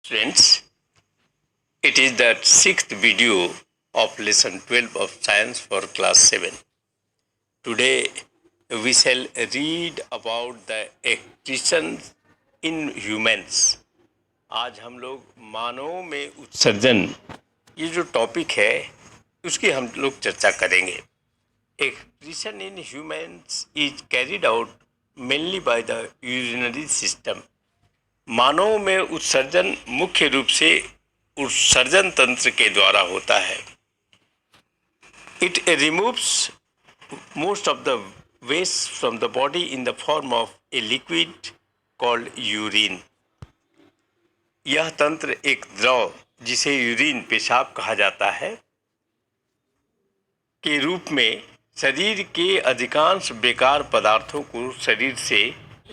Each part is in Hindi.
Friends, it is the sixth video of lesson 12 of science for class 7. Today we shall read about the excretion in humans. आज हम लोग मानव में उत्सर्जन ये जो टॉपिक है उसकी हम लोग चर्चा करेंगे. Excretion in humans is carried out mainly by the urinary system. मानव में उत्सर्जन मुख्य रूप से उत्सर्जन तंत्र के द्वारा होता है. It removes most of the waste from the body in the form of a liquid called urine. यह तंत्र एक द्रव जिसे यूरिन पेशाब कहा जाता है के रूप में शरीर के अधिकांश बेकार पदार्थों को शरीर से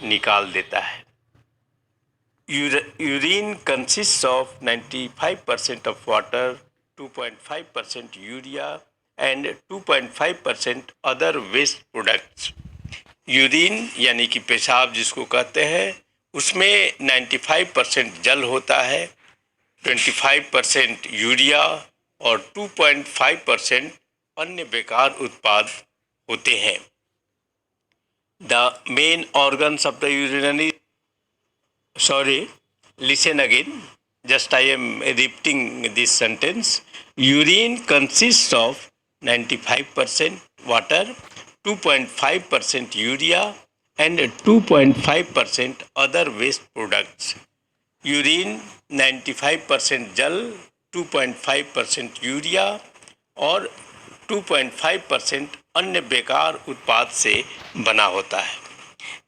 निकाल देता है. Urine consists of 95% of water, 2.5% urea and 2.5% other waste products. Urine यानी कि पेशाब जिसको कहते हैं उसमें 95% जल होता है, 25% यूरिया और 2.5% अन्य बेकार उत्पाद होते हैं. The main organs of the urinary listen again. Just I am repeating this sentence. Urine consists of 95% water, 2.5% urea and 2.5% other waste products. Urine 95% जल, 2.5% यूरिया और 2.5% अन्य बेकार उत्पाद से बना होता है.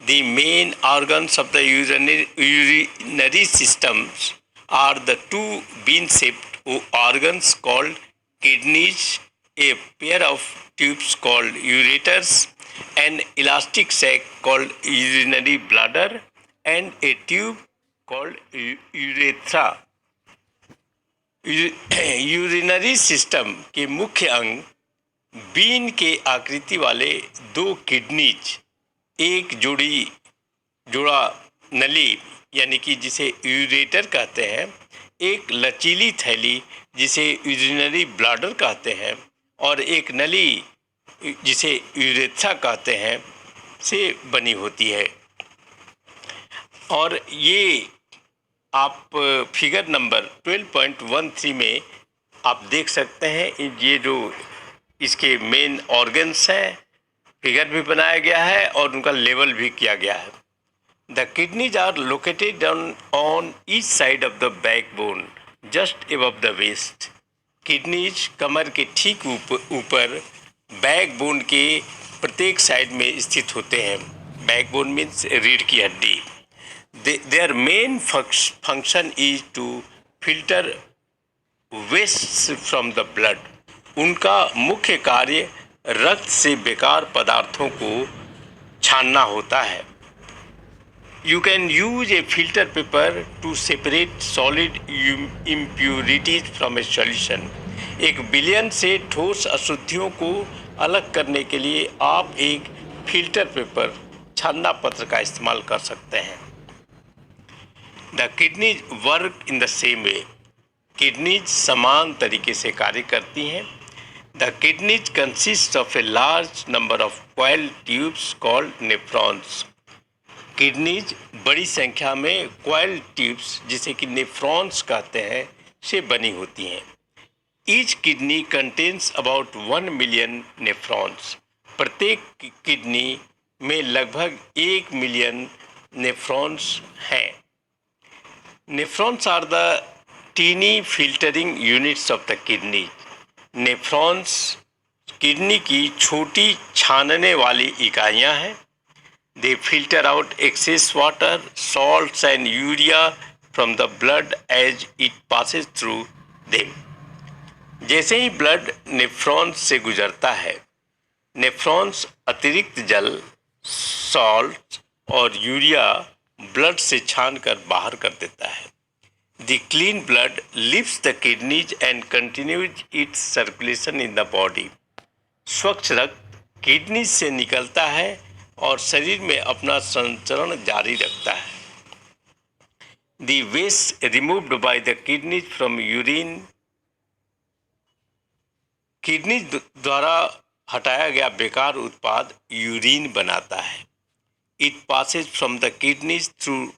The main organs of the urinary systems are the two bean-shaped organs called kidneys, a pair of tubes called ureters, an elastic sac called urinary bladder, and a tube called urethra. Urinary system के मुख्य अंग बीन के आकृति वाले दो किडनीज, एक जोड़ा नली यानी कि जिसे यूरेटर कहते हैं, एक लचीली थैली जिसे यूरिनरी ब्लैडर कहते हैं और एक नली जिसे यूरेथ्रा कहते हैं से बनी होती है. और ये आप फिगर नंबर 12.13 में आप देख सकते हैं. ये जो इसके मेन ऑर्गन्स हैं, फिगर भी बनाया गया है और उनका लेवल भी किया गया है. The kidneys are located on each side of the backbone just above the waist. Kidneys कमर के ठीक ऊपर बैकबोन के प्रत्येक साइड में स्थित होते हैं. बैकबोन मीन्स रीढ़ की हड्डी. Their main function is to filter waste from the blood. उनका मुख्य कार्य रक्त से बेकार पदार्थों को छानना होता है. You can use A filter paper two separate solid impurities from A solution. एक विलयन से ठोस अशुद्धियों को अलग करने के लिए आप एक फिल्टर पेपर छानना पत्र का इस्तेमाल कर सकते हैं. The kidneys work in the same way. Kidneys समान तरीके से कार्य करती हैं. The kidneys consist of a large number of coiled tubes called nephrons. Kidneys बड़ी संख्या में coiled tubes जिसे कि nephrons कहते हैं से बनी होती हैं. Each kidney contains about 1 million nephrons. प्रत्येक किडनी में लगभग 1 मिलियन nephrons हैं. Nephrons are the teeny filtering units of the kidney. Nephrons kidney की छोटी छानने वाली इकाइयां हैं. They filter out excess water, salts and urea from the blood as it passes through them. जैसे ही ब्लड नेफ्रॉन्स से गुजरता है, नेफ्रॉन्स अतिरिक्त जल, सॉल्ट और यूरिया ब्लड से छानकर बाहर कर देता है. The clean blood leaves the kidneys and continues its circulation in the body. स्वच्छ रक्त किडनी से निकलता है और शरीर में अपना संचरण जारी रखता है. the waste removed by the kidneys from urine, kidney द्वारा हटाया गया बेकार उत्पाद यूरिन बनाता है. It passes from the kidneys through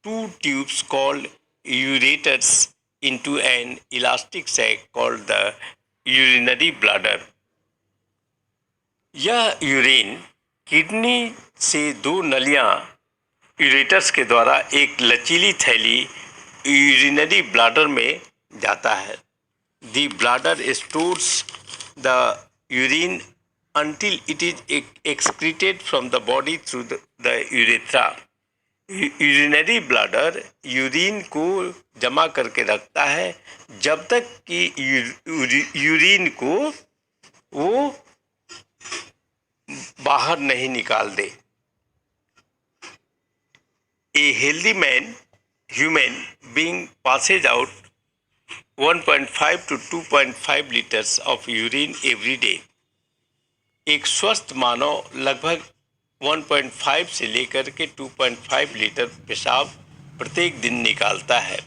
two tubes called ureters into an elastic sac called the urinary bladder. यह यूरिन किडनी से दो नलियां यूरेटर्स के द्वारा एक लचीली थैली यूरिनरी ब्लैडर में जाता है. The bladder stores the urine until it is excreted from the body through the urethra. Urinary bladder urine को जमा करके रखता है जब तक कि यूरिन को वो बाहर नहीं निकाल दे. A healthy human being passes out 1.5 to 2.5 liters of urine every day. एक स्वस्थ मानव लगभग 1.5 से लेकर के 2.5 लीटर पेशाब प्रत्येक दिन निकालता है.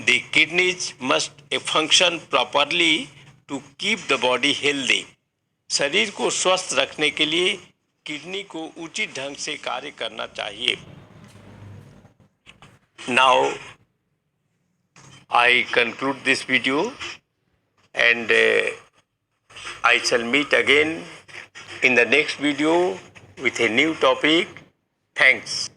The kidneys must function properly to keep the body healthy. शरीर को स्वस्थ रखने के लिए किडनी को उचित ढंग से कार्य करना चाहिए. Now I conclude this video and I shall meet again in the next video with a new topic. Thanks.